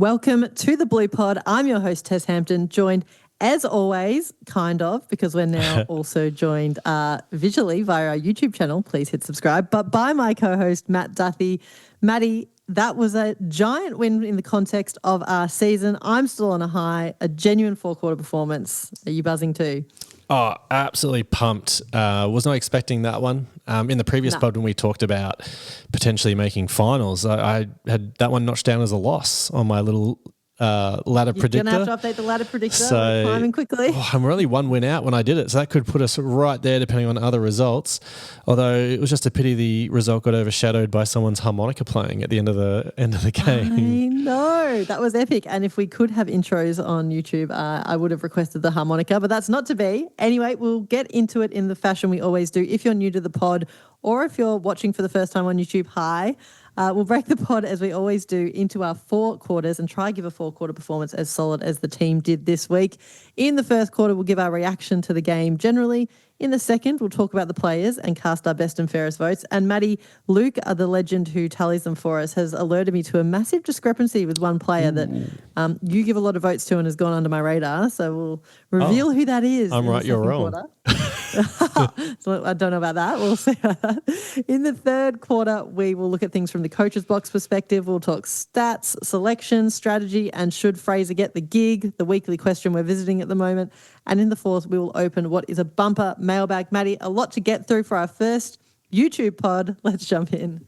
Welcome to the Blue Pod. I'm your host, Tess Hampton, joined as always, kind of, because we're now also joined visually via our YouTube channel. Please hit subscribe. But by my co-host, Matt Duthie. Matty, that was a giant win in the context of our season. I'm still on a high, a genuine four-quarter performance. Are you buzzing too? Oh, absolutely pumped. Was not expecting that one. In the previous pod when we talked about potentially making finals, I had that one notched down as a loss on my little ladder predictor. You're going to have to update the ladder predictor. We're climbing quickly. I'm really one win out when I did it, so that could put us right there depending on other results. Although it was just a pity the result got overshadowed by someone's harmonica playing at the end of the game. I know, that was epic. And if we could have intros on YouTube, I would have requested the harmonica, but that's not to be. Anyway, we'll get into it in the fashion we always do. If you're new to the pod or if you're watching for the first time on YouTube, hi. We'll break the pod, as we always do, into our four quarters and try to give a four-quarter performance as solid as the team did this week. In the first quarter, we'll give our reaction to the game generally. In the second, we'll talk about the players and cast our best and fairest votes. And Maddie, Luke, the legend who tallies them for us, has alerted me to a massive discrepancy with one player that you give a lot of votes to and has gone under my radar. So we'll reveal who that is. I'm right, you're wrong. So I don't know about that. We'll see about that. In the third quarter, we will look at things from the coach's box perspective. We'll talk stats, selection, strategy, and should Fraser get the gig, the weekly question we're visiting at the moment. And in the fourth, we will open what is a bumper mailbag. Maddie, a lot to get through for our first YouTube pod. Let's jump in.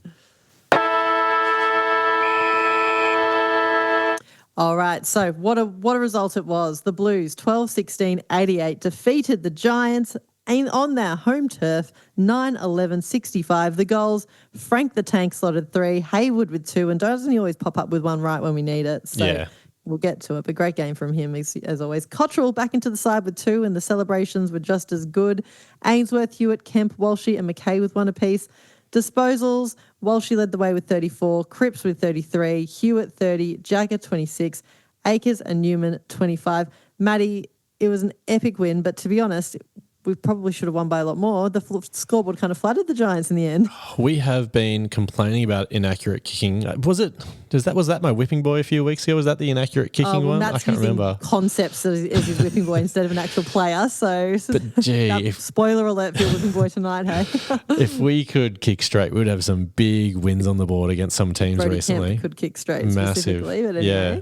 All right, so what a result it was. The Blues, 12-16-88, defeated the Giants on their home turf, 9-11-65. The goals, Frank the Tank slotted 3, Hayward with 2, and doesn't he always pop up with one right when we need it? So we'll get to it, but great game from him as always. Cottrell back into the side with 2, and the celebrations were just as good. Ainsworth, Hewitt, Kemp, Walshy, and McKay with 1 apiece. Disposals, Walshy led the way with 34, Cripps with 33, Hewitt 30, Jagger 26, Akers and Newman 25. Maddie, it was an epic win, but to be honest, we probably should have won by a lot more. The scoreboard kind of flattered the Giants in the end. We have been complaining about inaccurate kicking. Was that my whipping boy a few weeks ago? Was that the inaccurate kicking one? Matt's I can't remember. Concepts as his whipping boy instead of an actual player. So, but gee, spoiler alert for your whipping boy tonight, hey? If we could kick straight, we would have some big wins on the board against some teams Brody recently. Kemp could kick straight, massive. But anyway. Yeah.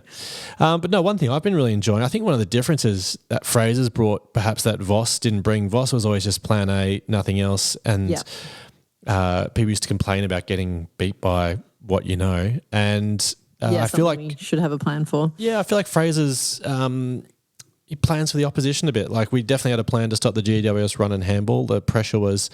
But no, one thing I've been really enjoying, I think one of the differences that Fraser's brought, perhaps that Voss didn't bring. Voss was always just plan A, nothing else. And people used to complain about getting beat by what you know. And I feel like we should have a plan for. Yeah, I feel like Fraser's he plans for the opposition a bit. Like we definitely had a plan to stop the GWS run and handball. The pressure was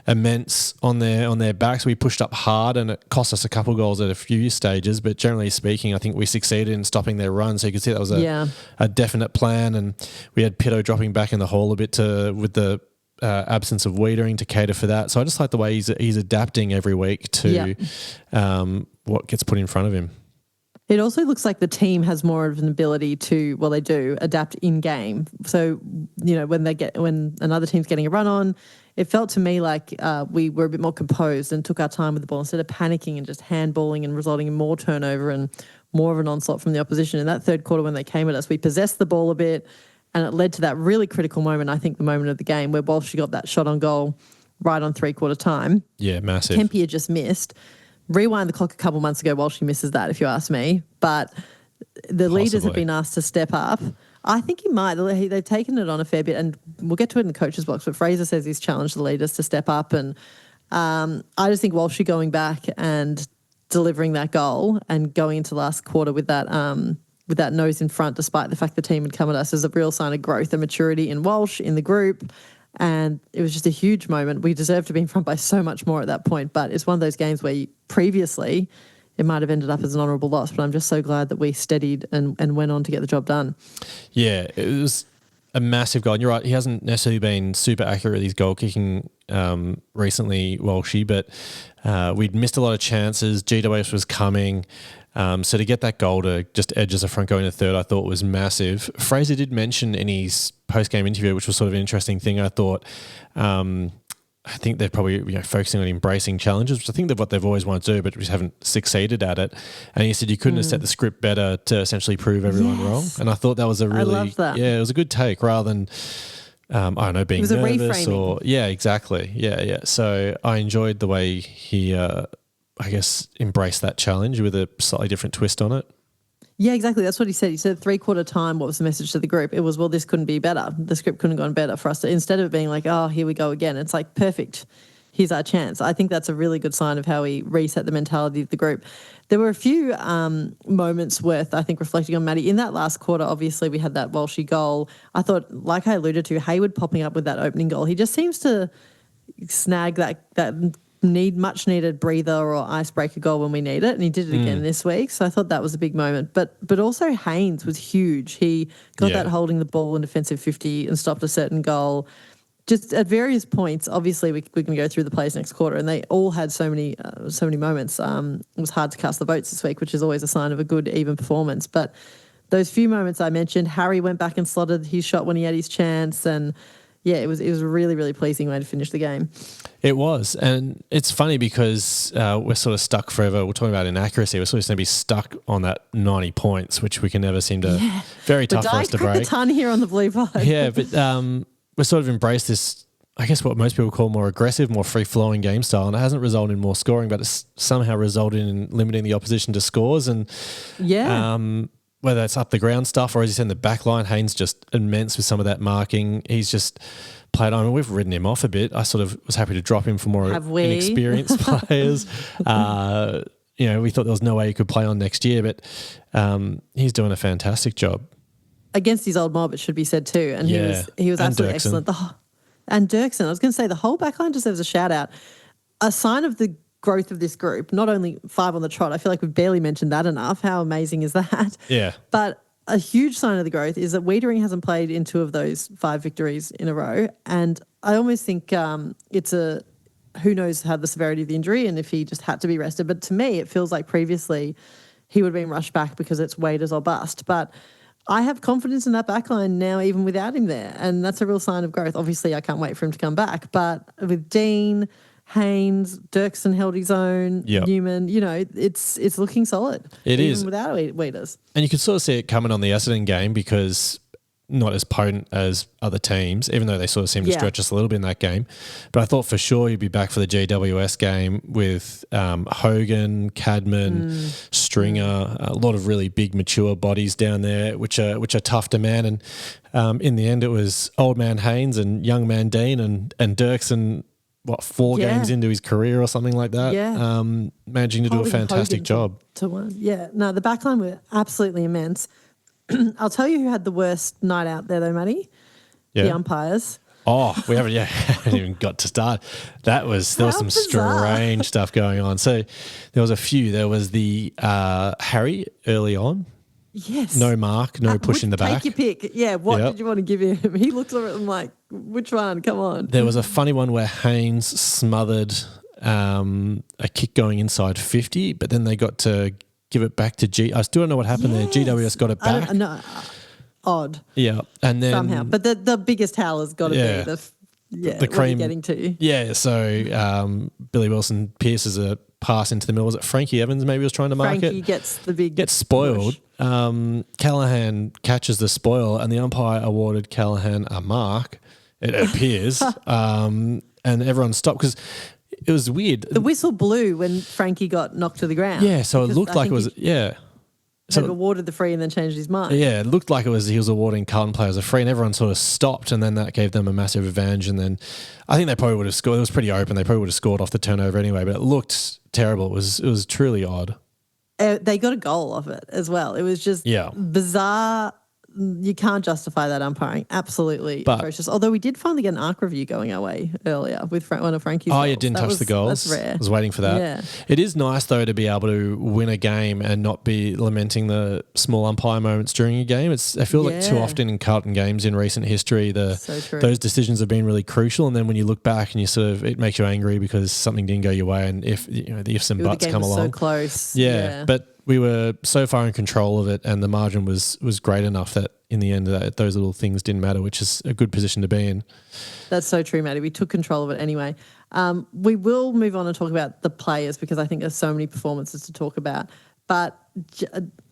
immense on their backs. We pushed up hard and it cost us a couple goals at a few stages. But generally speaking, I think we succeeded in stopping their run. So you could see that was a definite plan. And we had Pitto dropping back in the hole a bit with the absence of Wiedering to cater for that. So I just like the way he's adapting every week to what gets put in front of him. It also looks like the team has more of an ability to, they do, adapt in game. So, when another team's getting a run on, it felt to me like we were a bit more composed and took our time with the ball instead of panicking and just handballing and resulting in more turnover and more of an onslaught from the opposition. In that third quarter when they came at us, we possessed the ball a bit and it led to that really critical moment, I think the moment of the game where Walsh got that shot on goal right on three-quarter time. Yeah, massive. Kempy had just missed. Rewind the clock a couple months ago, Walsh misses that, if you ask me. But the leaders have been asked to step up. I think he might. They've taken it on a fair bit, and we'll get to it in the coach's box, but Fraser says he's challenged the leaders to step up. And I just think Walshy going back and delivering that goal and going into last quarter with that nose in front, despite the fact the team had come at us, is a real sign of growth and maturity in Walsh, in the group. And it was just a huge moment. We deserved to be in front by so much more at that point. But it's one of those games where previously it might have ended up as an honourable loss. But I'm just so glad that we steadied and went on to get the job done. Yeah, it was a massive goal. And you're right, he hasn't necessarily been super accurate with his goal kicking recently, Walshy, but we'd missed a lot of chances. GWS was coming. So to get that goal to just edge as a front going to third, I thought was massive. Fraser did mention in his post-game interview, which was sort of an interesting thing, I thought, I think they're probably focusing on embracing challenges, which I think what they've always wanted to do, but just haven't succeeded at it. And he said you couldn't have set the script better to essentially prove everyone wrong. And I thought that was a really, loved that. it was a good take rather than, I don't know, being It was a nervous reframing. or, exactly. Yeah. So I enjoyed the way he, I guess, embraced that challenge with a slightly different twist on it. Yeah, exactly. That's what he said. He said 3/4 time, what was the message to the group? It was, well, this couldn't be better. The script couldn't have gone better for us. Instead of being like, oh, here we go again, it's like, perfect. Here's our chance. I think that's a really good sign of how he reset the mentality of the group. There were a few moments worth, I think, reflecting on Maddie. In that last quarter, obviously, we had that Walshy goal. I thought, like I alluded to, Hayward popping up with that opening goal, he just seems to snag that much needed breather or icebreaker goal when we need it, and he did it again this week. So I thought that was a big moment. But also Haynes was huge. He got that holding the ball in defensive 50 and stopped a certain goal. Just at various points, obviously we can go through the plays next quarter, and they all had so many moments. It was hard to cast the votes this week, which is always a sign of a good even performance. But those few moments I mentioned, Harry went back and slotted his shot when he had his chance, and yeah, it was a really, really pleasing way to finish the game. It was. And it's funny because we're sort of stuck forever. We're talking about inaccuracy. We're sort of going to be stuck on that 90 points, which we can never seem to, very tough for us to break. We're a ton here on the Blue Vibe. Yeah, but we're sort of embraced this, I guess what most people call more aggressive, more free-flowing game style, and it hasn't resulted in more scoring, but it's somehow resulted in limiting the opposition to scores. And whether it's up the ground stuff or as you said in the back line, Haynes just immense with some of that marking. He's just played on. I mean, we've ridden him off a bit. I sort of was happy to drop him for more inexperienced players. We thought there was no way he could play on next year, but he's doing a fantastic job. Against his old mob, it should be said too. And he was absolutely excellent. And Dirksen, I was going to say, the whole back line deserves a shout out. A sign of the growth of this group, not only 5 on the trot, I feel like we've barely mentioned that enough. How amazing is that? Yeah. But a huge sign of the growth is that Wiedering hasn't played in 2 of those 5 victories in a row. And I almost think it's who knows how the severity of the injury and if he just had to be rested. But to me, it feels like previously he would have been rushed back because it's Waiters or bust. But I have confidence in that backline now, even without him there. And that's a real sign of growth. Obviously, I can't wait for him to come back. But with Dean, Haynes, Dirksen held his own, Newman, it's looking solid. It even is. Without Waiters. And you could sort of see it coming on the Essendon game because not as potent as other teams, even though they sort of seemed to stretch us a little bit in that game. But I thought for sure you'd be back for the GWS game with Hogan, Cadman, Stringer, a lot of really big mature bodies down there, which are tough to man. And in the end, it was old man Haynes and young man Dean and Dirksen. 4 games into his career or something like that. Yeah. Managing to do a fantastic job. To one. Yeah. No, the backline were absolutely immense. I'll tell you who had the worst night out there though, Matty. Yeah. The umpires. Oh, we haven't even got to start. There was some strange stuff going on. So there was a few. There was the Harry early on. Yes. No mark, no push in the back. Take your pick. Yeah, what did you want to give him? He looks at it and like, which one? Come on. There was a funny one where Haynes smothered a kick going inside 50, but then they got to give it back to I still don't know what happened there. GWS got it back. No, odd. Yeah, and then somehow. But the biggest howl has got to be the cream getting to. Yeah, so Billy Wilson pierces a pass into the middle. Was it Frankie Evans maybe was trying to mark it? Frankie gets spoiled. Callahan catches the spoil and the umpire awarded Callahan a mark, it appears, and everyone stopped because it was weird. The whistle blew when Frankie got knocked to the ground. Yeah, so it looked like it was, So awarded the free and then changed his mind. Yeah, it looked like he was awarding Carlton players a free and everyone sort of stopped and then that gave them a massive advantage and then I think they probably would have scored. It was pretty open. They probably would have scored off the turnover anyway, but it looked terrible. It was truly odd. They got a goal off it as well. It was just bizarre. You can't justify that umpiring. Absolutely atrocious. Although we did finally get an ARC review going our way earlier with one of Frankie's goals. You didn't touch the goals? That's rare. I was waiting for that. Yeah. It is nice, though, to be able to win a game and not be lamenting the small umpire moments during a game. I feel like too often in Carlton games in recent history, those decisions have been really crucial. And then when you look back and it makes you angry because something didn't go your way and if the ifs and buts come along. So close. Yeah. But we were so far in control of it, and the margin was great enough that in the end those little things didn't matter, which is a good position to be in. That's so true, Maddie. We took control of it anyway. We will move on and talk about the players because I think there's so many performances to talk about. But,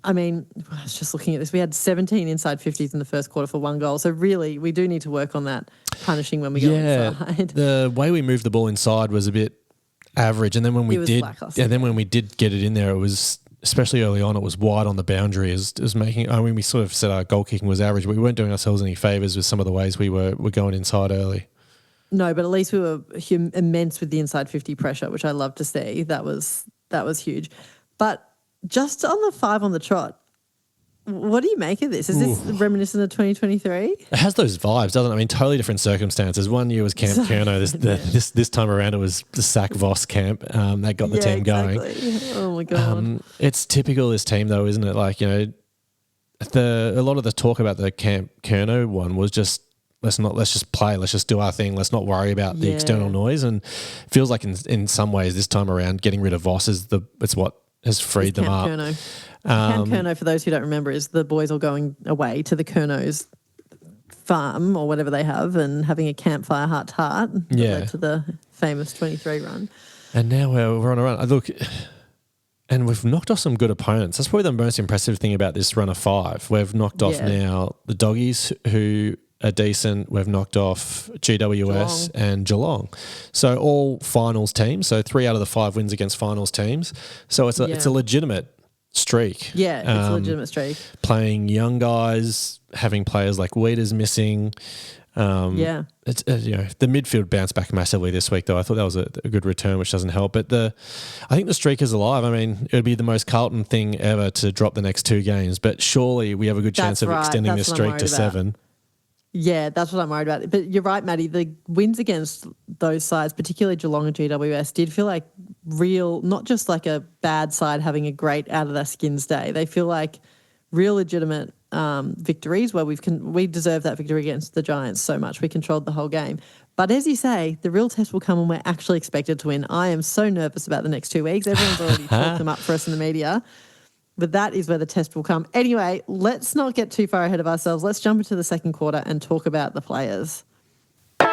I mean, I was just looking at this. We had 17 inside 50s in the first quarter for 1 goal. So really, we do need to work on that punishing when we go inside. The way we moved the ball inside was a bit average. And then when we did get it in there, it was, especially early on, it was wide on the boundary. It was making, I mean, we sort of said our goal kicking was average, but we weren't doing ourselves any favours with some of the ways we were going inside early. No, but at least we were immense with the inside 50 pressure, which I love to see. That was huge. But just on the 5 on the trot, what do you make of this? Is this reminiscent of 2023? It has those vibes, doesn't it? I mean, totally different circumstances. One year was Camp Kerno. This time around it was the Sack Voss camp that got the team going. Oh my God. It's typical of this team though, isn't it? Like, a lot of the talk about the Camp Kerno one was just let's just play, let's just do our thing, let's not worry about the external noise. And it feels like in some ways this time around getting rid of Voss it's what has freed them up. Camp Kerno, for those who don't remember, is the boys all going away to the Kerno's farm or whatever they have and having a campfire heart to heart that led to the famous 23 run. And now we're on a run. Look, and we've knocked off some good opponents. That's probably the most impressive thing about this run of 5. We've knocked off now the Doggies, who are decent. We've knocked off GWS and Geelong. So all finals teams. So 3 out of the 5 wins against finals teams. So it's a legitimate streak. Yeah, it's a legitimate streak. Playing young guys, having players like Weeders missing. It's the midfield bounced back massively this week, though. I thought that was a good return, which doesn't help. But I think the streak is alive. I mean, it would be the most Carlton thing ever to drop the next 2 games, but surely we have a good chance of extending this streak to 7. Yeah, that's what I'm worried about. But you're right, Maddie. The wins against those sides, particularly Geelong and GWS, did feel like real, not just like a bad side having a great out of their skins day. They feel like real legitimate victories where we deserve that victory against the Giants so much. We controlled the whole game. But as you say, the real test will come when we're actually expected to win. I am so nervous about the next 2 weeks. Everyone's already talked them up for us in the media. But that is where the test will come. Anyway, let's not get too far ahead of ourselves. Let's jump into the second quarter and talk about the players. All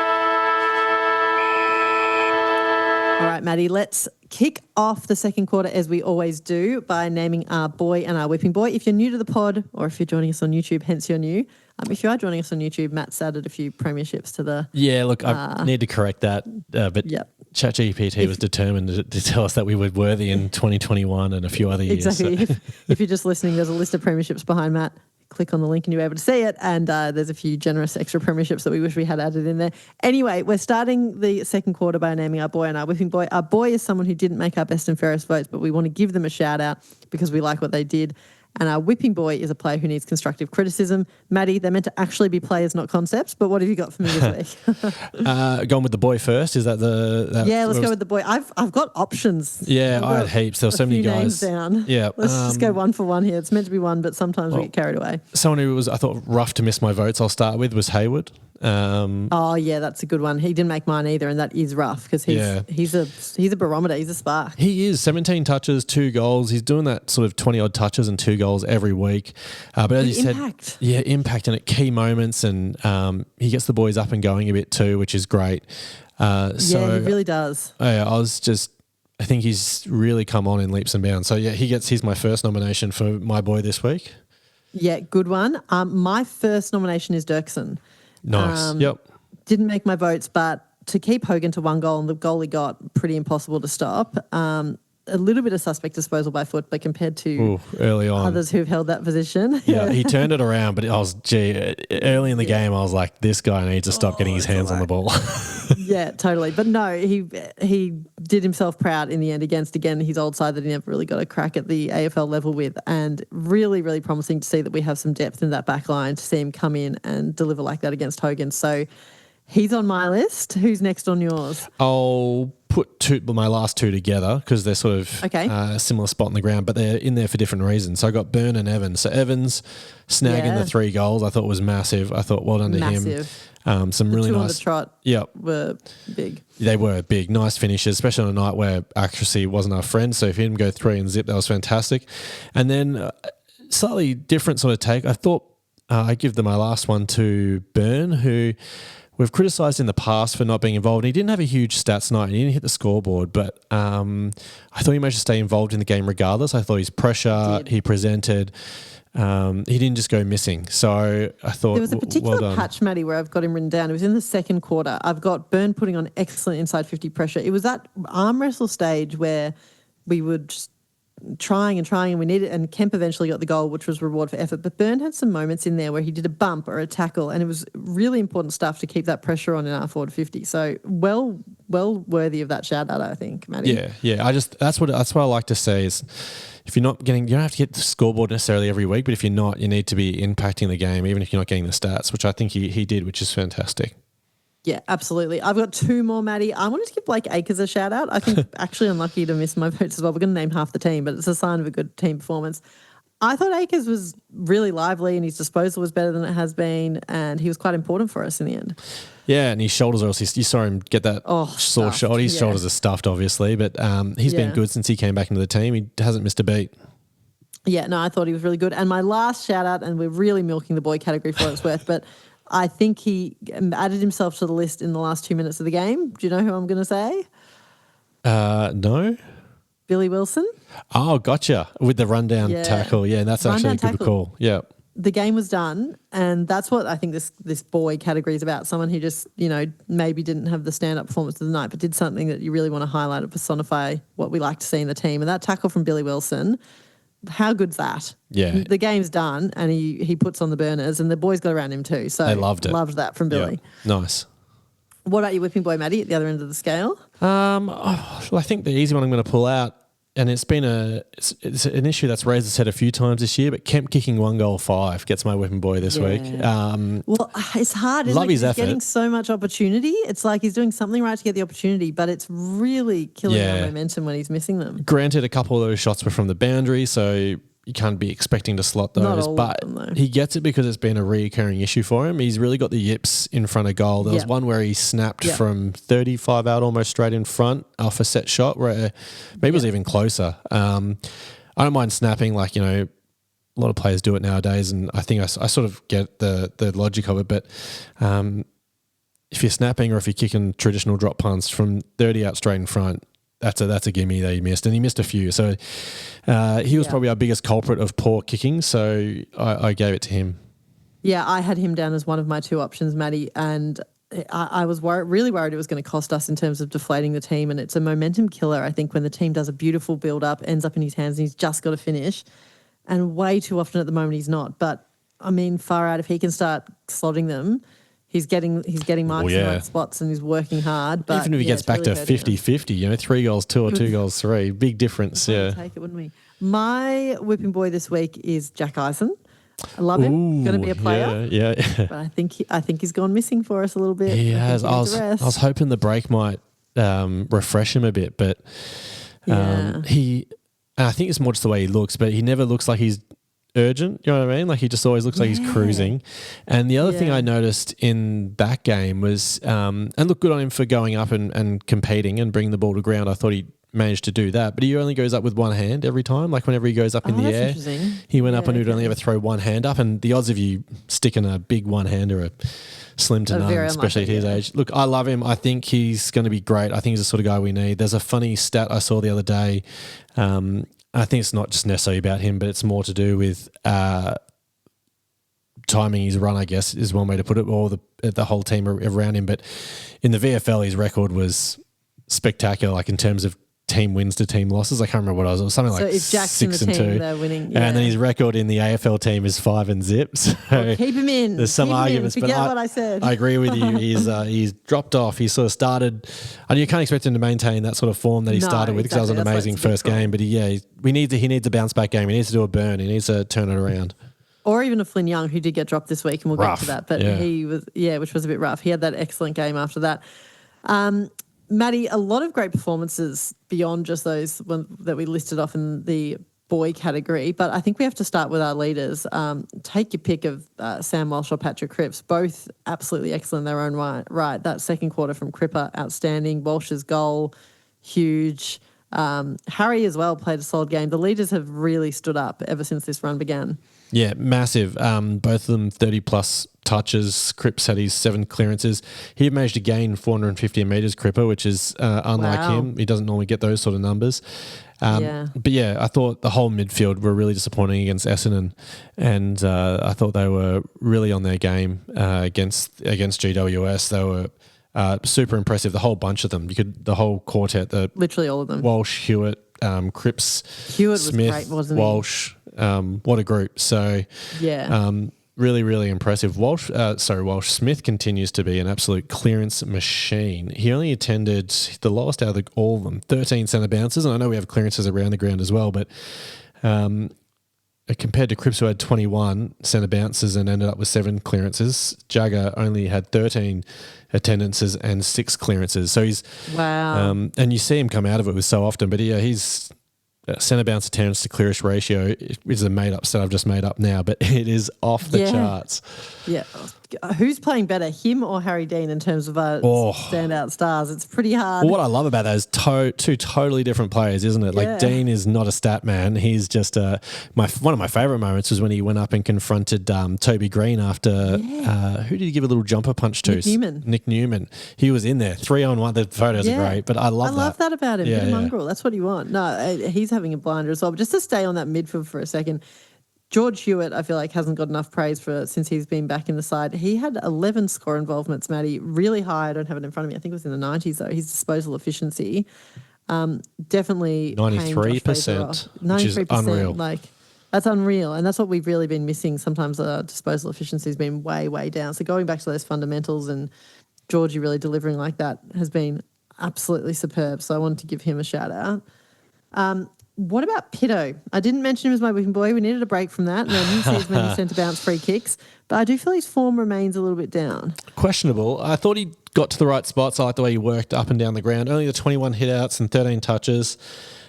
right, Maddie, let's kick off the second quarter as we always do by naming our boy and our whipping boy. If you're new to the pod or if you're joining us on YouTube, hence you're new. If you are joining us on YouTube, Matt's added a few premierships to the... Yeah, look, I need to correct that. But ChatGPT was determined to tell us that we were worthy in 2021 and a few other years. Exactly. So. If you're just listening, there's a list of premierships behind Matt. Click on the link and you're able to see it. And there's a few generous extra premierships that we wish we had added in there. Anyway, we're starting the second quarter by naming our boy and our whipping boy. Our boy is someone who didn't make our best and fairest votes, but we want to give them a shout out because we like what they did. And our whipping boy is a player who needs constructive criticism. Maddie, they're meant to actually be players, not concepts. But what have you got for me this week? Going with the boy first. Is that let's go with the boy. I've got options. Yeah, I had heaps. There were so many guys. Names down. Yeah, let's just go one for one here. It's meant to be one, but sometimes we get carried away. Someone who was, I thought, rough to miss my votes. I'll start with was Hayward. That's a good one. He didn't make mine either, and that is rough because he's a barometer. He's a spark. He is 17 touches, 2 goals. He's doing that sort of 20 odd touches and 2 goals every week. But as you said, impact and at key moments, and he gets the boys up and going a bit too, which is great. He really does. I think he's really come on in leaps and bounds. So he's my first nomination for my boy this week. Yeah, good one. My first nomination is Dirksen. Nice. Didn't make my votes, but to keep Hogan to 1 goal and the goal he got, pretty impossible to stop. A little bit of suspect disposal by foot, but compared to early on others who've held that position. Yeah, he turned it around, but early in the game, I was like, this guy needs to stop getting his hands on the ball. Yeah, totally. But no, he did himself proud in the end against, again, his old side that he never really got a crack at the AFL level with. And really, really promising to see that we have some depth in that back line to see him come in and deliver like that against Hogan. So He's on my list. Who's next on yours? I'll put my last two together because they're sort of a similar spot on the ground, but they're in there for different reasons. So I got Byrne and Evans. So Evans snagging the 3 goals I thought was massive. I thought well done to him. Some really two nice. On the trot were big. They were big, nice finishes, especially on a night where accuracy wasn't our friend. So if he didn't go 3 and zip, that was fantastic. And then slightly different sort of take. I thought I'd give my last one to Byrne, who we've criticised in the past for not being involved. He didn't have a huge stats night. He didn't hit the scoreboard, but I thought he managed to stay involved in the game regardless. I thought his pressure, he presented. He didn't just go missing. So I thought there was a particular patch, Maddie, where I've got him written down. It was in the second quarter. I've got Byrne putting on excellent inside 50 pressure. It was that arm wrestle stage where we would just trying and we needed, and Kemp eventually got the goal, which was reward for effort. But Byrne had some moments in there where he did a bump or a tackle, and it was really important stuff to keep that pressure on in our forward 50. So well worthy of that shout out, I think, Maddie. Yeah. That's what I like to say is, if you're not getting, you don't have to get the scoreboard necessarily every week, but if you're not, you need to be impacting the game, even if you're not getting the stats, which I think he did, which is fantastic. Yeah, absolutely. I've got 2 more, Maddie. I wanted to give Blake Acres a shout out. I think actually unlucky to miss my votes as well. We're going to name half the team, but it's a sign of a good team performance. I thought Acres was really lively and his disposal was better than it has been, and he was quite important for us in the end. Yeah, and his shoulders are also, you saw him get that sore shoulder. His shoulders are stuffed, obviously, but he's been good since he came back into the team. He hasn't missed a beat. Yeah, no, I thought he was really good. And my last shout out, and we're really milking the boy category for what it's worth, but I think he added himself to the list in the last 2 minutes of the game. Do you know who I'm going to say? No. Billy Wilson. Oh, gotcha. With the rundown tackle. Yeah, that's actually a good call. Yeah. The game was done, and that's what I think this boy category is about. Someone who just, maybe didn't have the stand-up performance of the night, but did something that you really want to highlight and personify what we like to see in the team. And that tackle from Billy Wilson, how good's that? Yeah. The game's done, and he puts on the burners, and the boys got around him too. So they loved it. Loved that from Billy. Yeah. Nice. What about your whipping boy, Maddie, at the other end of the scale? I think the easy one I'm going to pull out, and it's been it's an issue that's raised its head a few times this year, but Kemp kicking 1 goal 5 gets my whipping boy this week. Well, it's hard, isn't it? He's getting so much opportunity. It's like he's doing something right to get the opportunity, but it's really killing our momentum when he's missing them. Granted, a couple of those shots were from the boundary, so you can't be expecting to slot those. Not all but of them, though. He gets it because it's been a recurring issue for him. He's really got the yips in front of goal. There was one where he snapped from 35 out almost straight in front off a set shot where maybe it was even closer. I don't mind snapping, like, a lot of players do it nowadays, and I think I sort of get the logic of it, but if you're snapping or if you're kicking traditional drop punts from 30 out straight in front, that's a gimme that he missed, and he missed a few. So he was probably our biggest culprit of poor kicking, so I gave it to him. Yeah, I had him down as one of my 2 options, Maddie, and I was really worried it was going to cost us in terms of deflating the team, and it's a momentum killer, I think, when the team does a beautiful build-up, ends up in his hands, and he's just got to finish, and way too often at the moment he's not. But, I mean, far out, if he can start slotting them, he's getting marks in the right spots and he's working hard. But even if he gets back to 50-50, 3 goals 2 or 2 goals 3, big difference. We'd take it, wouldn't we? My whipping boy this week is Jack Eisen. I love him. Going to be a player. Yeah. But I think he's gone missing for us a little bit. He has. I was hoping the break might refresh him a bit, but I think it's more just the way he looks, but he never looks like he's urgent, you know what I mean? Like he just always looks like he's cruising. And the other thing I noticed in that game was, and look, good on him for going up and competing and bringing the ball to ground. I thought he managed to do that, but he only goes up with one hand every time. Like whenever he goes up in the air, he went up and he'd only ever throw one hand up, and the odds of you sticking a big one hander are slim to none, especially at his age. Look, I love him. I think he's going to be great. I think he's the sort of guy we need. There's a funny stat I saw the other day. I think it's not just necessarily about him, but it's more to do with timing his run, I guess, is one way to put it, or the whole team around him. But in the VFL, his record was spectacular, like in terms of team wins to team losses. I can't remember what it was something like 6-2. They're winning. Yeah. And then his record in the AFL team is 5-0. So well, keep him in. There's some arguments, but what I said. I agree with you. He's dropped off. He sort of started, and you can't expect him to maintain that sort of form that he started with, because that was an amazing first game. But he needs a bounce back game. He needs to do a burn. He needs to turn it around. Or even a Flynn Young who did get dropped this week, and we'll Rough, get to that. But yeah. he was, which was a bit rough. He had that excellent game after that. Maddie, a lot of great performances beyond just those that we listed off in the boy category, but I think we have to start with our leaders. Take your pick of Sam Walsh or Patrick Cripps, both absolutely excellent in their own right. That second quarter from Cripper, outstanding. Walsh's goal, huge. Harry as well played a solid game. The leaders have really stood up ever since this run began. Yeah, massive. Both of them 30-plus touches. Cripps had his 7 clearances. He managed to gain 450 metres, Cripper, which is unlike him. He doesn't normally get those sort of numbers. But yeah, I thought the whole midfield were really disappointing against Essendon, and I thought they were really on their game against GWS. They were super impressive. The whole bunch of them. The whole quartet. Literally all of them. Walsh, Hewitt, Cripps, Hewitt Smith, was great, wasn't Walsh. What a group! So yeah. Really, really impressive. Walsh Smith continues to be an absolute clearance machine. He only attended the lowest out of all of them, 13 centre bounces. And I know we have clearances around the ground as well, but compared to Cripps, who had 21 centre bounces and ended up with 7 clearances, Jagger only had 13 attendances and 6 clearances. So he's wow. And you see him come out of it with so often, but yeah, he's centre bounce attendance to clearance ratio is a made up stat I've just made up now, but it is off the charts. Yeah. Who's playing better, him or Harry Dean, in terms of standout stars? It's pretty hard. Well, what I love about that is two totally different players, isn't it? Like Dean is not a stat man. He's just one of my favourite moments was when he went up and confronted Toby Green after who did he give a little jumper punch to? Nick Newman. He was in there 3-on-1. The photos are great, but I love that about him. Yeah, Bit of mongrel. That's what you want. No, he's having a blinder as well. But just to stay on that midfield for a second. George Hewitt, I feel like, hasn't got enough praise since he's been back in the side. He had 11 score involvements, Maddie, really high. I don't have it in front of me. I think it was in the 90s, though. His disposal efficiency, definitely 93%, which is unreal. Like, that's unreal, and that's what we've really been missing. Sometimes disposal efficiency has been way, way down. So going back to those fundamentals and Georgie really delivering like that has been absolutely superb. So I wanted to give him a shout out. What about Pitto? I didn't mention him as my whipping boy. We needed a break from that. And I didn't see as many centre bounce free kicks. But I do feel his form remains a little bit down. Questionable. I thought he got to the right spots. I like the way he worked up and down the ground. Only the 21 hit-outs and 13 touches.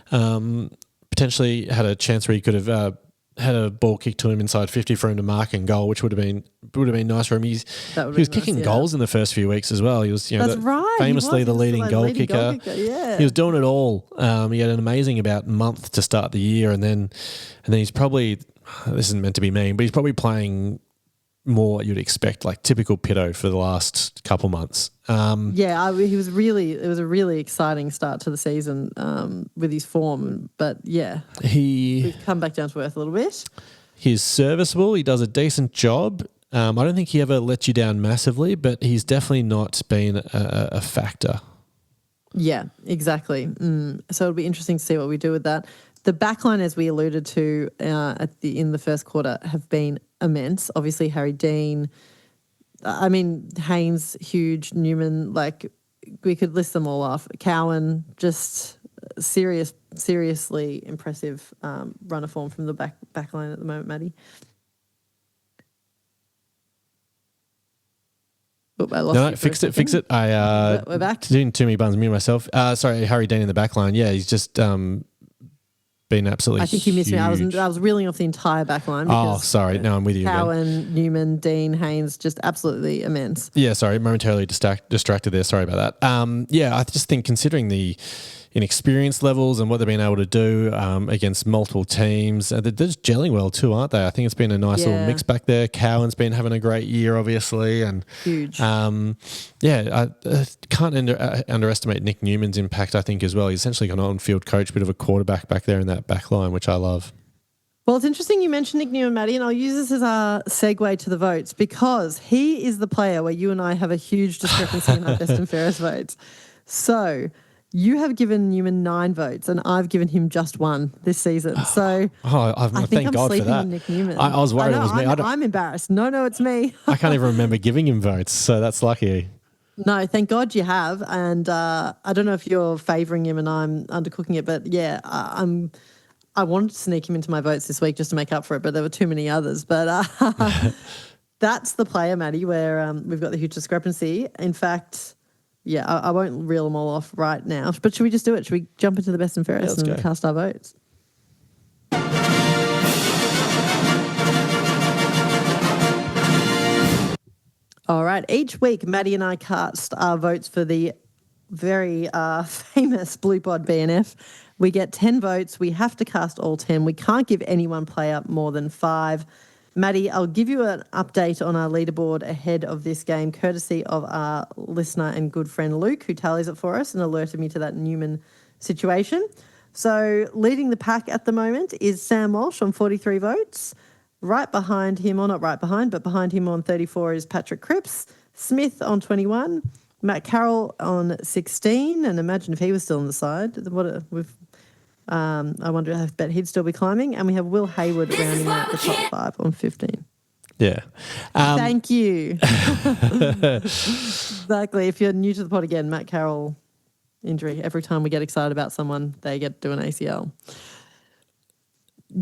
Potentially had a chance where he could have had a ball kicked to him inside 50 for him to mark and goal, which would have been nice for him. He was kicking goals in the first few weeks as well. He was, famously the leading goal kicker. Yeah. He was doing it all. He had an amazing about month to start the year, and then he's probably, this isn't meant to be mean, but he's probably playing more what you'd expect, like typical Pitto for the last couple months. It was a really exciting start to the season with his form, but we've come back down to earth a little bit. He's serviceable. He does a decent job. I don't think he ever lets you down massively, but he's definitely not been a factor. Yeah, exactly. So it'll be interesting to see what we do with that. The backline, as we alluded to in the first quarter, have been immense. Obviously, Harry Dean. Haynes, huge. Newman, like we could list them all off. Cowan, just seriously impressive run of form from the backline at the moment, Maddie. Oh, I lost fix it. We're back. Doing too many buns, me and myself. Sorry, Harry Dean in the backline. Yeah, he's just been absolutely. I think you missed me. I was reeling off the entire back line. Oh, sorry. No, I'm with you. Cowan, again. Newman, Dean, Haynes, just absolutely immense. Yeah, sorry. Momentarily distracted there. Sorry about that. I just think considering the inexperience levels and what they've been able to do against multiple teams, they're just gelling well too, aren't they? I think it's been a nice little mix back there. Cowan's been having a great year, obviously, and huge. I can't underestimate Nick Newman's impact, I think, as well. He's essentially an on-field coach, bit of a quarterback back there in that back line, which I love. Well, it's interesting you mentioned Nick Newman, Maddie, and I'll use this as our segue to the votes because he is the player where you and I have a huge discrepancy in our best and fairest votes. So you have given Newman 9 votes and I've given him just 1 this season. So I think thank I'm God sleeping for that. on Nick Newman. I was worried it was me. I'm embarrassed. No, it's me. I can't even remember giving him votes, so that's lucky. No, thank God you have. And I don't know if you're favouring him and I'm undercooking it, but I wanted to sneak him into my votes this week just to make up for it, but there were too many others. But that's the player, Maddie, where we've got the huge discrepancy. In fact, yeah, I won't reel them all off right now. But should we just do it? Should we jump into the best and fairest and cast our votes? All right. Each week, Maddie and I cast our votes for the very famous Blue Pod BNF. We get 10 votes. We have to cast all 10. We can't give any one player more than 5. Maddie, I'll give you an update on our leaderboard ahead of this game, courtesy of our listener and good friend Luke, who tallies it for us and alerted me to that Newman situation. So leading the pack at the moment is Sam Walsh on 43 votes. Right behind him, or not right behind, but behind him on 34 is Patrick Cripps, Smith on 21, Matt Carroll on 16, and imagine if he was still on the side. I wonder, I bet he'd still be climbing. And we have Will Hayward rounding out the top 5 on 15. Yeah. Thank you. Exactly. If you're new to the pod again, Matt Carroll injury. Every time we get excited about someone, they get to do an ACL.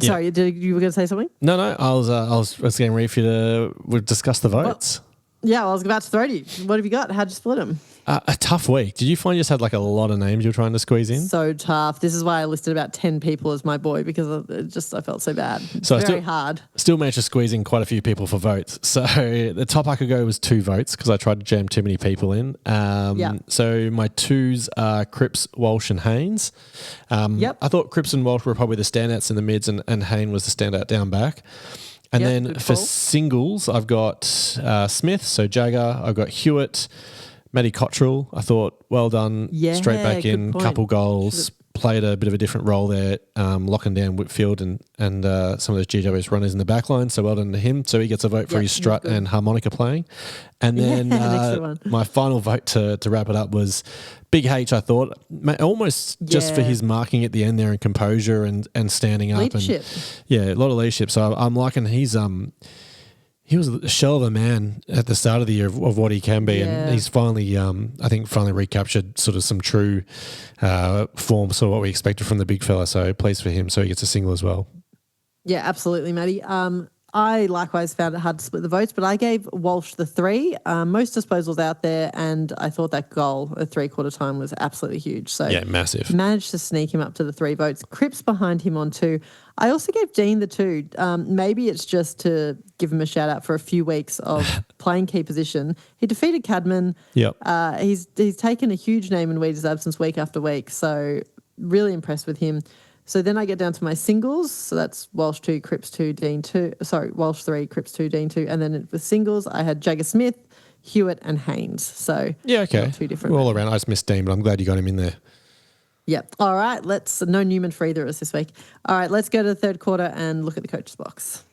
Sorry, you were going to say something? No. I was getting ready for you to discuss the votes. Well, I was about to throw to you. What have you got? How'd you split them? A tough week. Did you find you just had like a lot of names you were trying to squeeze in? So tough. This is why I listed about 10 people as my boy, because I felt so bad. So Very hard. Still managed to squeeze in quite a few people for votes. So the top I could go was 2 votes because I tried to jam too many people in. So my 2s are Cripps, Walsh and Haynes. I thought Cripps and Walsh were probably the standouts in the mids and Haynes was the standout down back. And then for singles, I've got Smith, so Jagger. I've got Hewitt, Matty Cottrell. I thought, well done, straight back in, couple goals, played a bit of a different role there, locking down Whitfield and some of those GWS runners in the back line. So well done to him. So he gets a vote for his strut and harmonica playing. And then my final vote to wrap it up was Big H, I thought, almost just for his marking at the end there and composure and standing up. Leadership. And, a lot of leadership. So I'm liking he was a shell of a man at the start of the year of what he can be, and he's finally, I think, recaptured sort of some true form, sort of what we expected from the big fella. So pleased for him. So he gets a single as well. Yeah, absolutely, Maddie. I likewise found it hard to split the votes, but I gave Walsh the 3. Most disposals out there, and I thought that goal at 3/4 time was absolutely huge. So massive. Managed to sneak him up to the 3 votes. Cripps behind him on 2. I also gave Dean the 2. Maybe it's just to give him a shout out for a few weeks of playing key position. He defeated Cadman. Yep. He's taken a huge name in Weed's absence week after week. So really impressed with him. So then I get down to my singles. So that's Walsh 2, Cripps 2, Dean 2. Sorry, Walsh 3, Cripps 2, Dean 2. And then with singles, I had Jagger Smith, Hewitt and Haynes. So 2 different. We're all around. I just missed Dean, but I'm glad you got him in there. Yep. All right. No Newman for either of us this week. All right. Let's go to the third quarter and look at the coach's box.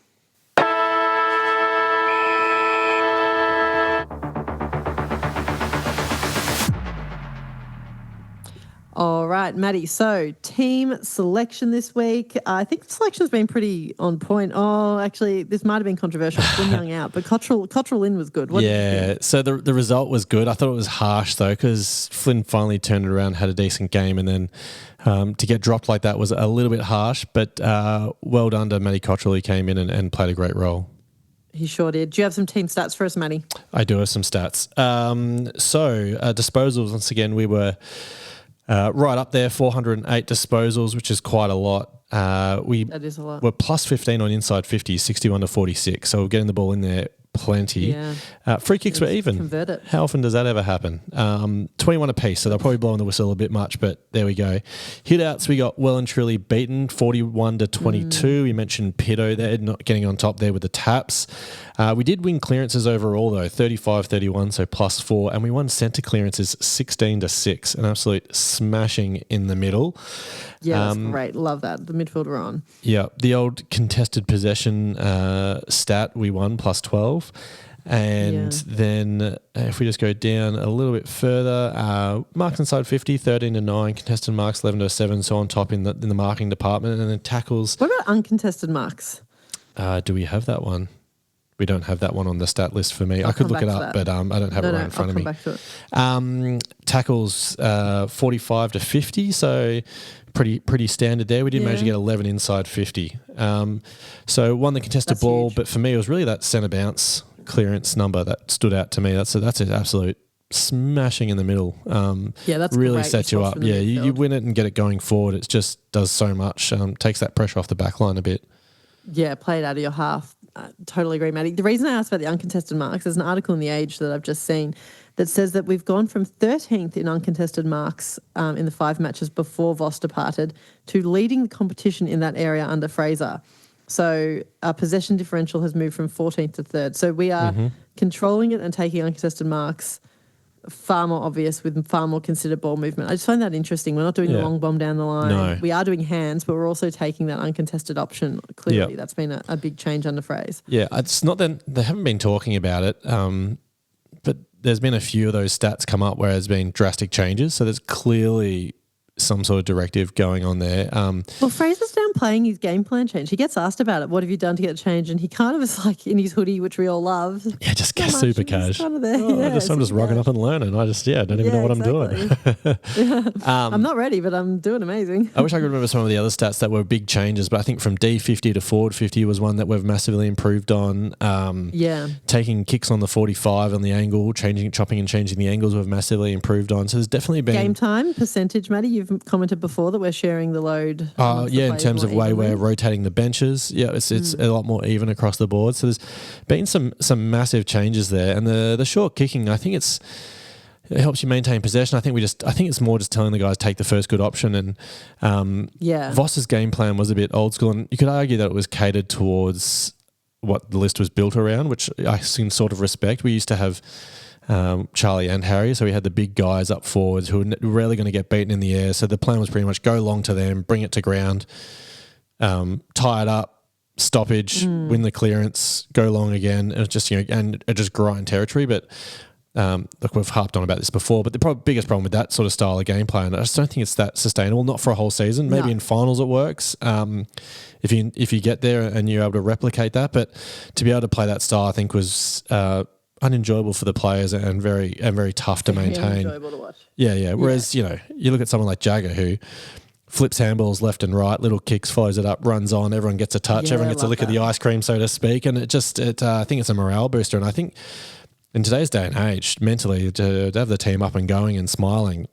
All right, Maddie. So team selection this week. I think the selection's been pretty on point. Oh, actually, this might have been controversial. Flynn Young out, but Cottrell in was good. What did you think? So the result was good. I thought it was harsh though because Flynn finally turned it around, had a decent game, and then to get dropped like that was a little bit harsh. But well done to Matty Cottrell. He came in and played a great role. He sure did. Do you have some team stats for us, Matty? I do have some stats. Disposals, once again, we were right up there, 408 disposals, which is quite a lot. That is a lot. We're plus 15 on inside 50, 61 to 46. So we're getting the ball in there plenty. Yeah. Free kicks were even. Convert it. How often does that ever happen? 21 apiece, so they're probably blowing the whistle a bit much, but there we go. Hitouts, we got well and truly beaten, 41 to 22. We mentioned Pitto there, not getting on top there with the taps. We did win clearances overall though, 35-31, so plus 4, and we won centre clearances 16 to 6, an absolute smashing in the middle. Yeah, that's great. Love that. The midfielder on. Yeah, the old contested possession stat, we won plus 12. And then if we just go down a little bit further, marks inside 50, 13 to 9, contested marks 11 to 7, so on top in the marking department, and then tackles. What about uncontested marks? Do we have that one? we don't have that one on the stat list for me. I could look it up, but I don't have it right in front of me. I'll come back to it. Tackles 45 to 50, so pretty standard there. We did manage to get 11 inside 50. So won the contested ball, huge. But for me it was really that centre bounce clearance number that stood out to me. That's an absolute smashing in the middle. That's really great sets you up. Yeah, you win it and get it going forward. It just does so much. Takes that pressure off the back line a bit. Yeah, play it out of your half. Totally agree, Maddie. The reason I asked about the uncontested marks, there's an article in The Age that I've just seen that says that we've gone from 13th in uncontested marks in the 5 matches before Voss departed to leading the competition in that area under Fraser. So our possession differential has moved from 14th to 3rd. So we are controlling it and taking uncontested marks far more obvious with far more considered ball movement. I just find that interesting. We're not doing the long bomb down the line. No. We are doing hands, but we're also taking that uncontested option. Clearly, that's been a big change under Fraser. Yeah, it's not that they haven't been talking about it, but there's been a few of those stats come up where there's been drastic changes. So there's clearly some sort of directive going on there. Well, Fraser's downplaying his game plan change. He gets asked about it. What have you done to get a change? And he kind of is like in his hoodie, which we all love. Yeah, just get super cash. Kind of I'm just rocking up and learning. I don't even know what I'm doing. I'm not ready, but I'm doing amazing. I wish I could remember some of the other stats that were big changes, but I think from D50 to forward 50 was one that we've massively improved on. Taking kicks on the 45 on the angle, chopping and changing the angles we've massively improved on. So there's definitely been... Game time percentage, Maddie, you've commented before that we're sharing the load. In terms of way we're rotating the benches. Yeah, it's a lot more even across the board. So there's been some massive changes there. And the short kicking, I think it helps you maintain possession. I think it's more just telling the guys take the first good option. And Voss's game plan was a bit old school, and you could argue that it was catered towards what the list was built around, which I can sort of respect. We used to have Charlie and Harry, so we had the big guys up forwards who were rarely going to get beaten in the air. So the plan was pretty much go long to them, bring it to ground, tie it up, stoppage, win the clearance, go long again. It was just and it just grind territory. But look, we've harped on about this before, but the biggest problem with that sort of style of game plan, I just don't think it's that sustainable. Not for a whole season. Maybe in finals it works. If you get there and you're able to replicate that, but to be able to play that style, I think was unenjoyable for the players and very tough to maintain. Enjoyable to watch. Yeah. Whereas you look at someone like Jagger who flips handballs left and right, little kicks, follows it up, runs on. Everyone gets a touch. Everyone gets a lick of the ice cream, so to speak. And I think it's a morale booster. And I think in today's day and age, mentally to have the team up and going and smiling.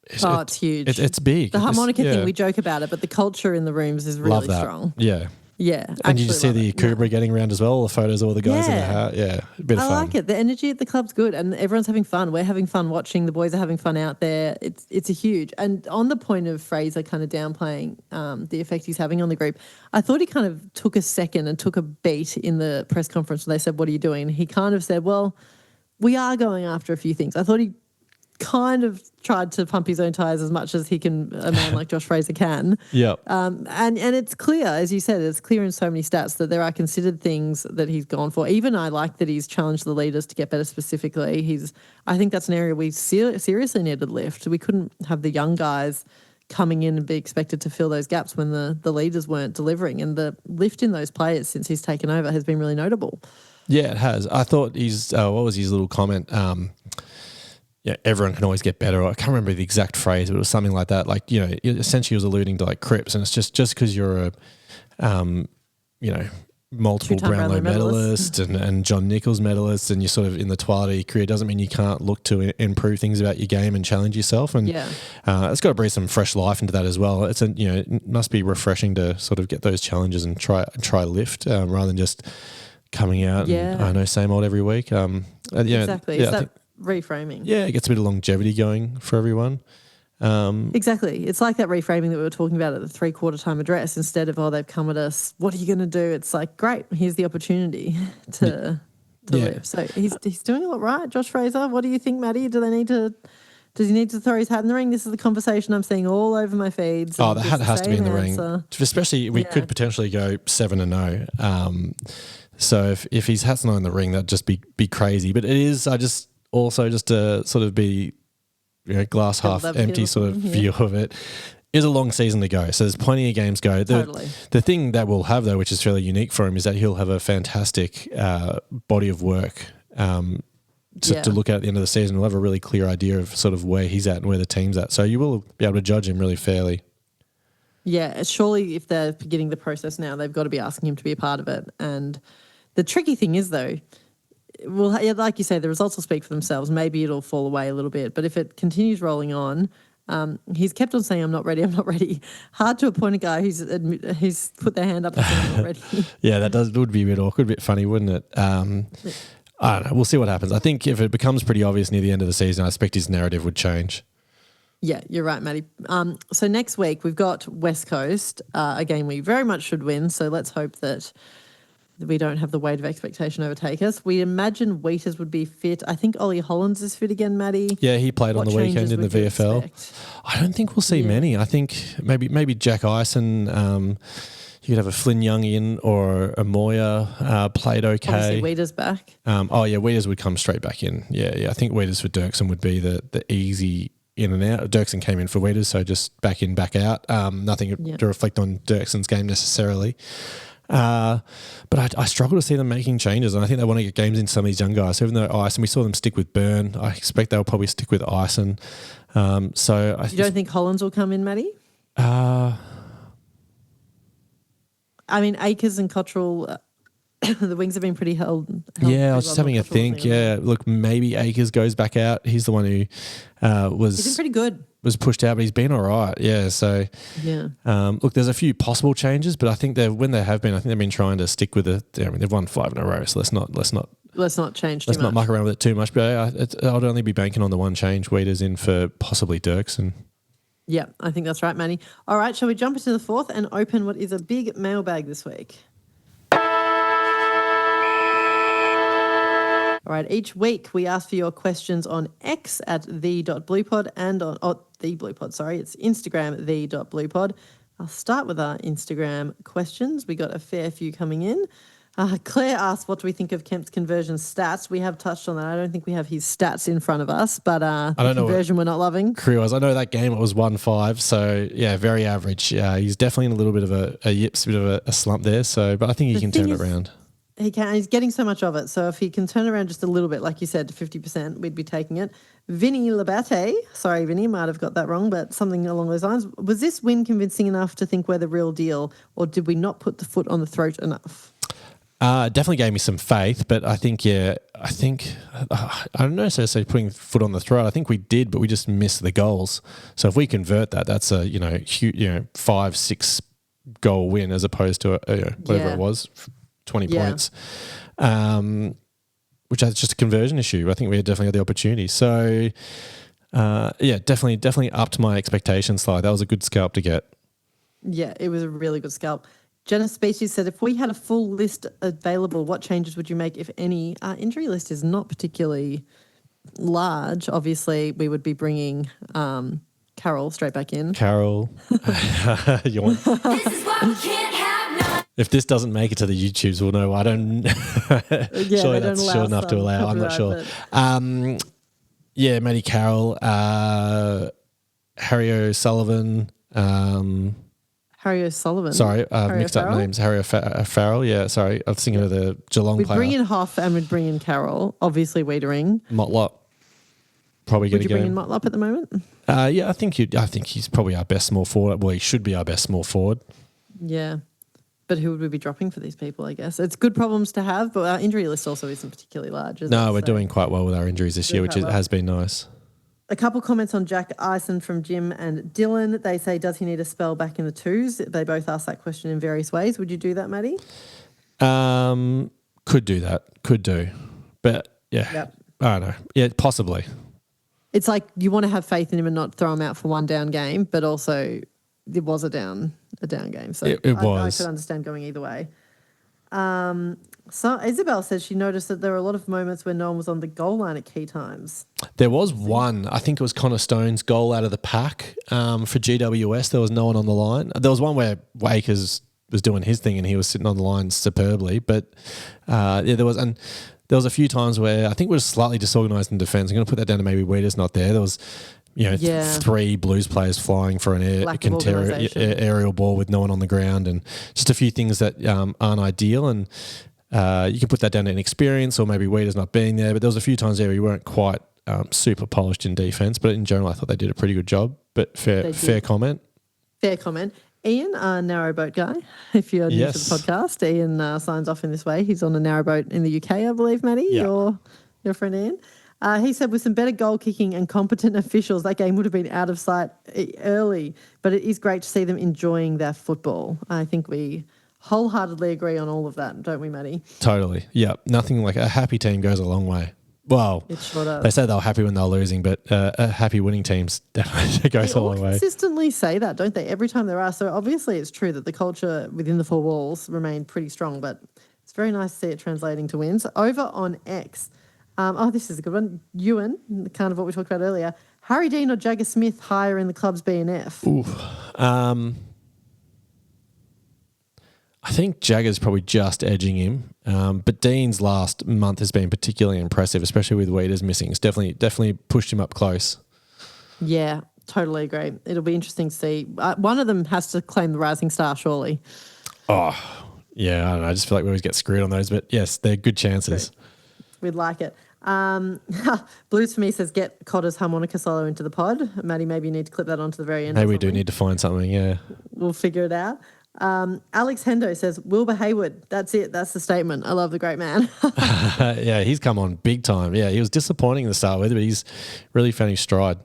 It's huge. It's big. The harmonica thing, we joke about it, but the culture in the rooms is really strong. Yeah. Yeah. And you just see the Kubra getting around as well, all the photos of all the guys in the hat. Yeah, a bit of fun. I like it. The energy at the club's good and everyone's having fun. We're having fun watching. The boys are having fun out there. It's a huge. And on the point of Fraser kind of downplaying the effect he's having on the group, I thought he kind of took a second and took a beat in the press conference when they said, "What are you doing?" And he kind of said, "Well, we are going after a few things." I thought he kind of tried to pump his own tyres as much as a man like Josh Fraser can. Yeah. And it's clear, as you said, it's clear in so many stats that there are considered things that he's gone for. Even I like that he's challenged the leaders to get better specifically. I think that's an area we seriously needed lift. We couldn't have the young guys coming in and be expected to fill those gaps when the leaders weren't delivering. And the lift in those players since he's taken over has been really notable. Yeah, it has. I thought what was his little comment? Everyone can always get better. I can't remember the exact phrase, but it was something like that. Like, essentially he was alluding to like Cripps, and it's just because you're a, multiple Brownlow medalist and John Nichols medalist, and you're sort of in the twilight of your career, doesn't mean you can't look to improve things about your game and challenge yourself. And it's got to breathe some fresh life into that as well. It must be refreshing to sort of get those challenges and try lift rather than just coming out and I know same old every week. Exactly. Yeah, reframing. Yeah, it gets a bit of longevity going for everyone. Exactly. It's like that reframing that we were talking about at the 3/4 time address. Instead of, they've come at us, what are you going to do? It's like, great, here's the opportunity to live. So he's doing a lot right, Josh Fraser. What do you think, Maddie? Does he need to throw his hat in the ring? This is the conversation I'm seeing all over my feeds. Oh, the hat has to be in the ring. Especially, we could potentially go 7-0. So if his hat's not in the ring, that'd just be crazy. But it is, also just to sort of be glass half empty sort of view of it. is a long season to go, so there's plenty of games to go. Totally. The thing that we'll have, though, which is fairly unique for him, is that he'll have a fantastic body of work to look at the end of the season. We'll have a really clear idea of sort of where he's at and where the team's at. So you will be able to judge him really fairly. Yeah, surely if they're beginning the process now, they've got to be asking him to be a part of it. And the tricky thing is, though, well, like you say, the results will speak for themselves. Maybe it'll fall away a little bit. But if it continues rolling on, he's kept on saying, I'm not ready. Hard to appoint a guy who's put their hand up and said, I'm not ready. Yeah, would be a bit awkward, a bit funny, wouldn't it? I don't know. We'll see what happens. I think if it becomes pretty obvious near the end of the season, I expect his narrative would change. Yeah, you're right, Maddie. So next week we've got West Coast, a game we very much should win. So let's hope that we don't have the weight of expectation overtake us. We imagine Wheaters would be fit. I think Ollie Hollands is fit again, Maddie. Yeah, he played on the weekend in the VFL. Expect? I don't think we'll see many. I think maybe Jack Ison. You could have a Flynn Young in or a Moya played okay. Obviously, Wheaters back. Wheaters would come straight back in. Yeah. I think Wheaters for Dirksen would be the easy in and out. Dirksen came in for Wheaters, so just back in, back out. Nothing to reflect on Dirksen's game necessarily. But I struggle to see them making changes, and I think they want to get games into some of these young guys. So even though Ison, we saw them stick with Byrne, I expect they'll probably stick with Ison. You don't think Hollands will come in, Maddie? I mean, Akers and Cottrell, the wings have been pretty held yeah, I was just having a think. Yeah, look, maybe Akers goes back out. He's the one who He's been pretty good. Was pushed out, but he's been all right. Yeah, so look, there's a few possible changes, but I think when they have been, I think they've been trying to stick with it. I mean, they've won 5 in a row, so let's not change. Let's not muck around with it too much. But I'd only be banking on the one change. Wheaters in for possibly Dirksen. Yeah, I think that's right, Manny. All right, shall we jump into the fourth and open what is a big mailbag this week? All right, each week we ask for your questions on X at the.bluepod and on the Bluepod, sorry. It's Instagram, the.bluepod. I'll start with our Instagram questions. We got a fair few coming in. Claire asked, what do we think of Kemp's conversion stats? We have touched on that. I don't think we have his stats in front of us, but the conversion we're not loving. Career was. I know that game it was 1-5, so yeah, very average. He's definitely in a little bit of a yips, bit of a slump there. So, but I think he can turn it around. He can. He's getting so much of it. So if he can turn around just a little bit, like you said, to 50%, we'd be taking it. Vinny Labate, sorry, Vinny, might have got that wrong, but something along those lines. Was this win convincing enough to think we're the real deal, or did we not put the foot on the throat enough? Definitely gave me some faith, but I think I don't know, so putting foot on the throat. I think we did, but we just missed the goals. So if we convert that, that's a huge, 5-6 goal win as opposed to whatever it was, 20 points, which is just a conversion issue. I think we definitely had the opportunity. So definitely upped my expectations slightly. That was a good scalp to get. Yeah, it was a really good scalp. Jenna Species said, if we had a full list available, what changes would you make, if any? Our injury list is not particularly large. Obviously, we would be bringing Carol straight back in. Carol. You want... This is what we can't have. If this doesn't make it to the YouTubes, we'll know. I don't... Surely that's sure enough to allow. I'm not sure. Maddie Carroll, Harry O'Sullivan... Harry O'Sullivan. Sorry, mixed up names. Harry O'Farrell. Yeah, sorry. I was thinking of the Geelong player. We'd bring in Hoff and we'd bring in Carroll. Obviously, Wiedering. Motlop. Probably going to go. Would you bring in Motlop at the moment? I think he's probably our best small forward. Well, he should be our best small forward. Yeah. But who would we be dropping for these people, I guess? It's good problems to have, but our injury list also isn't particularly large, is it? No, we're doing quite well with our injuries this year, which has been nice. A couple comments on Jack Ison from Jim and Dylan. They say, does he need a spell back in the twos? They both ask that question in various ways. Would you do that, Maddie? Could do that. Could do. But, yeah. Yep. I don't know. Yeah, possibly. It's like you want to have faith in him and not throw him out for one down game, but also it was a down game. So it was. I could understand going either way. So Isabel says she noticed that there were a lot of moments where no one was on the goal line at key times. There was one. I think it was Connor Stone's goal out of the pack for GWS. There was no one on the line. There was one where Wakers was doing his thing and he was sitting on the line superbly. But there was a few times where I think we were slightly disorganised in defence. I'm going to put that down to maybe Weeder's not there. There Yeah. 3 Blues players flying for an Lack of organisation. aerial ball with no one on the ground, and just a few things that aren't ideal. And you can put that down to inexperience or maybe Weeders not being there. But there was a few times there where you weren't quite super polished in defence. But in general, I thought they did a pretty good job. But fair comment. Fair comment. Ian, a narrowboat guy, if you're new to the podcast, Ian signs off in this way. He's on a narrowboat in the UK, I believe, Maddie, your friend Ian. He said with some better goal kicking and competent officials, that game would have been out of sight early, but it is great to see them enjoying their football. I think we wholeheartedly agree on all of that, don't we, Maddie? Totally. Yeah. Nothing like a happy team goes a long way. Well, it sure does. They say they were happy when they were losing, but happy winning teams definitely goes a long way. They consistently say that, don't they? Every time there are. So obviously it's true that the culture within the 4 walls remained pretty strong, but it's very nice to see it translating to wins. Over on X, this is a good one. Ewan, kind of what we talked about earlier. Harry Dean or Jagger Smith higher in the club's BNF? Ooh. I think Jagger's probably just edging him, but Dean's last month has been particularly impressive, especially with Weeders missing. It's definitely pushed him up close. Yeah, totally agree. It'll be interesting to see. One of them has to claim the Rising Star, surely. Oh, yeah, I don't know. I just feel like we always get screwed on those, but yes, they're good chances. Great. We'd like it. Blues for me says get Cotter's harmonica solo into the pod. Maddie, maybe you need to clip that onto the very end. Maybe we do need to find something, yeah. We'll figure it out. Alex Hendo says, Wilbur Hayward. That's it. That's the statement. I love the great man. Yeah, he's come on big time. Yeah, he was disappointing to start with, but he's really found his stride.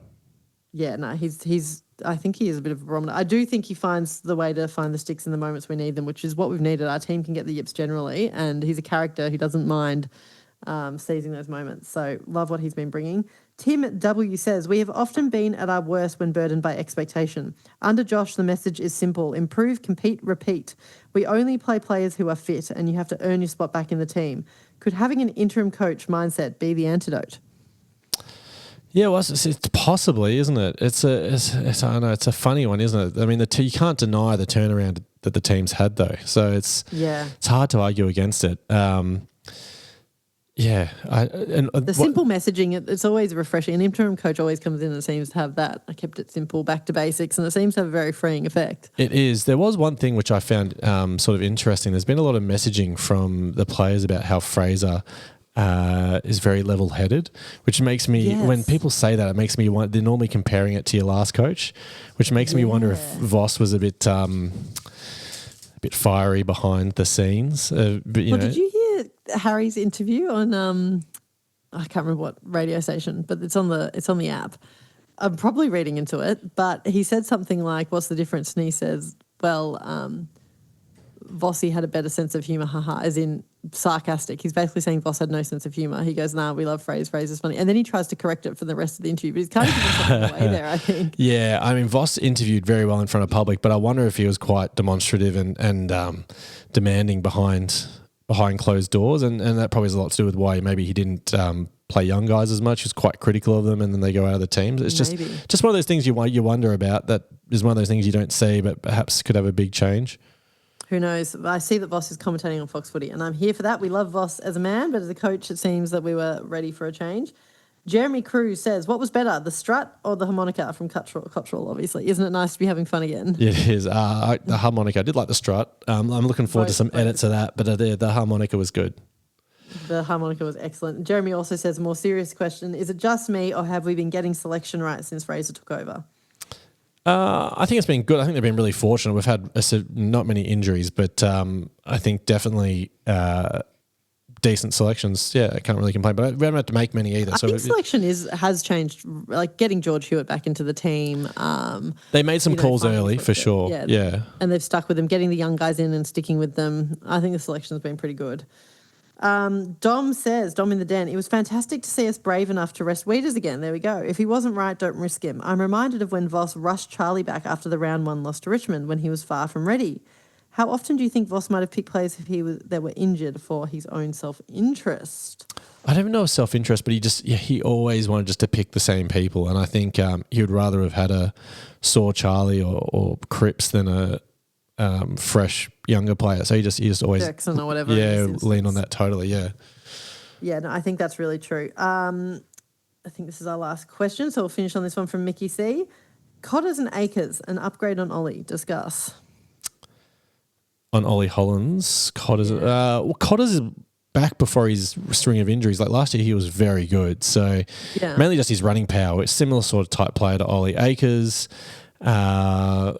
Yeah, no, he's I think he is a bit of a barometer. I do think he finds the way to find the sticks in the moments we need them, which is what we've needed. Our team can get the yips generally, and he's a character who doesn't mind seizing those moments. So love what he's been bringing. Tim W says, we have often been at our worst when burdened by expectation. Under Josh, the message is simple. Improve, compete, repeat. We only play players who are fit, and you have to earn your spot back in the team. Could having an interim coach mindset be the antidote? Yeah, well, it's possibly, isn't it? It's I don't know, it's a funny one, isn't it? I mean, you can't deny the turnaround that the team's had, though. So it's hard to argue against it. The simple messaging, it's always refreshing. An interim coach always comes in and seems to have that. I kept it simple, back to basics, and it seems to have a very freeing effect. It is. There was one thing which I found sort of interesting. There's been a lot of messaging from the players about how Fraser is very level-headed, which makes me, when people say that, it makes me wonder, they're normally comparing it to your last coach, which makes me wonder if Voss was a bit fiery behind the scenes. Did you hear Harry's interview on I can't remember what radio station, but it's on the app. I'm probably reading into it, but he said something like, "What's the difference?" And he says, "Well, Vossi had a better sense of humour, haha," as in sarcastic. He's basically saying Voss had no sense of humour. He goes, "Nah, we love Fraser. Fraser's funny," and then he tries to correct it for the rest of the interview. But he's kind of giving something away there, I think. Yeah, I mean, Voss interviewed very well in front of public, but I wonder if he was quite demonstrative and demanding behind closed doors, and that probably has a lot to do with why maybe he didn't play young guys as much. He was quite critical of them, and then they go out of the teams. It's just one of those things you wonder about. That is one of those things you don't see, but perhaps could have a big change. Who knows? I see that Voss is commentating on Fox Footy, and I'm here for that. We love Voss as a man, but as a coach, it seems that we were ready for a change. Jeremy Cruz says, what was better, the strut or the harmonica from Cottrell, obviously? Isn't it nice to be having fun again? It is. The harmonica, I did like the strut. I'm looking forward to some edits of that, but the harmonica was good. The harmonica was excellent. Jeremy also says, a more serious question, is it just me or have we been getting selection right since Fraser took over? I think it's been good. I think they've been really fortunate. We've had not many injuries, but I think definitely decent selections. Yeah, I can't really complain. But we haven't had to make many either. I think selection has changed. Like getting George Hewitt back into the team. They made some calls early for sure. Yeah, and they've stuck with them. Getting the young guys in and sticking with them. I think the selection's been pretty good. Dom says, Dom in the Den, it was fantastic to see us brave enough to rest Weeders again. There we go. If he wasn't right, don't risk him. I'm reminded of when Voss rushed Charlie back after the round 1 loss to Richmond when he was far from ready. How often do you think Voss might have picked players if that were injured for his own self-interest? I don't know self-interest, but he always wanted just to pick the same people, and I think he would rather have had a sore Charlie or Cripps than a fresh younger player. So he just always Jackson or whatever. Yeah, lean on that totally. Yeah. Yeah, no, I think that's really true. I think this is our last question, so we'll finish on this one from Mickey C. Cotters and Acres, an upgrade on Ollie. Discuss. On Ollie Hollands, Cotters. Cotters is back before his string of injuries. Like last year, he was very good. So mainly just his running power. It's similar sort of type player to Ollie. Acres, I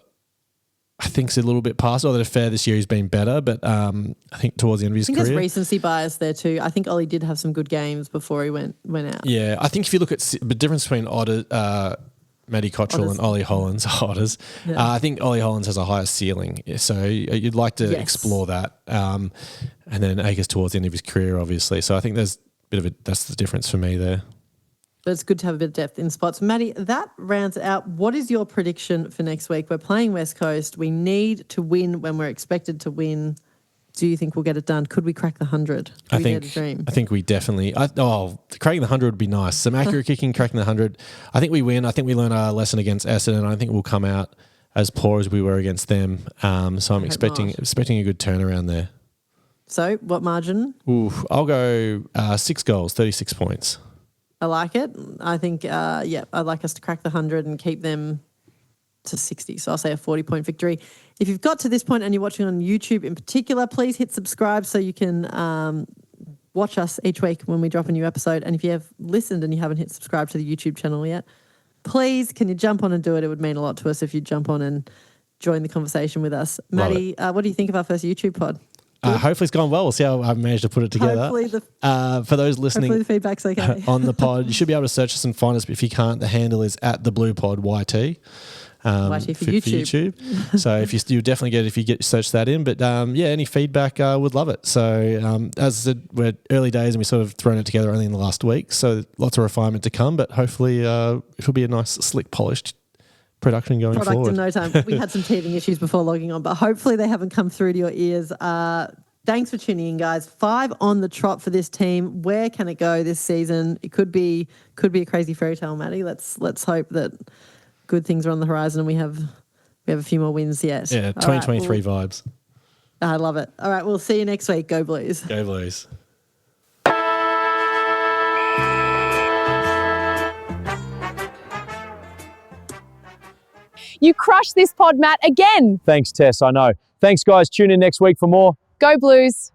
think is a little bit past. Although fair this year he's been better, but I think towards the end of his career, there's recency bias there too. I think Ollie did have some good games before he went out. Yeah, I think if you look at the difference between Matty Cottrell and Ollie Hollands, Otters. I think Ollie Hollands has a higher ceiling, so you'd like to explore that. And then Acres towards the end of his career, obviously. So I think there's a bit of that's the difference for me there. But it's good to have a bit of depth in spots. Maddie, that rounds it out. What is your prediction for next week? We're playing West Coast. We need to win when we're expected to win. Do you think we'll get it done? Could we crack the 100? I think we definitely. Cracking the 100 would be nice. Some accurate kicking, cracking the 100. I think we win. I think we learn our lesson against Essendon, and I think we'll come out as poor as we were against them. So I'm expecting a good turnaround there. So what margin? I'll go 6 goals, 36 points. I like it. I think, I'd like us to crack the 100 and keep them to 60. So I'll say a 40-point victory. If you've got to this point and you're watching on YouTube in particular, please hit subscribe so you can watch us each week when we drop a new episode. And if you have listened and you haven't hit subscribe to the YouTube channel yet, please, can you jump on and do it? It would mean a lot to us if you jump on and join the conversation with us. Maddie, what do you think of our first YouTube pod? Hopefully it's gone well. We'll see how I've managed to put it together. For those listening, hopefully the feedback's okay. On the pod, you should be able to search us and find us. But if you can't, the handle is @TheBluePod YT. YT for YouTube. So if you definitely get it if you search that in. But any feedback, would love it. So as I said, we're early days and we sort of thrown it together only in the last week. So lots of refinement to come. But hopefully it'll be a nice, slick, polished production going forward. In no time. We had some teething issues before logging on, but hopefully they haven't come through to your ears. Thanks for tuning in, guys. 5 on the trot for this team. Where can it go this season? It could be a crazy fairy tale, Maddie. Let's hope that good things are on the horizon and we have a few more wins yet. Yeah, 2023 vibes. I love it. All right, we'll see you next week. Go Blues. Go Blues. You crushed this pod, Matt, again. Thanks, Tess. I know. Thanks, guys. Tune in next week for more. Go Blues.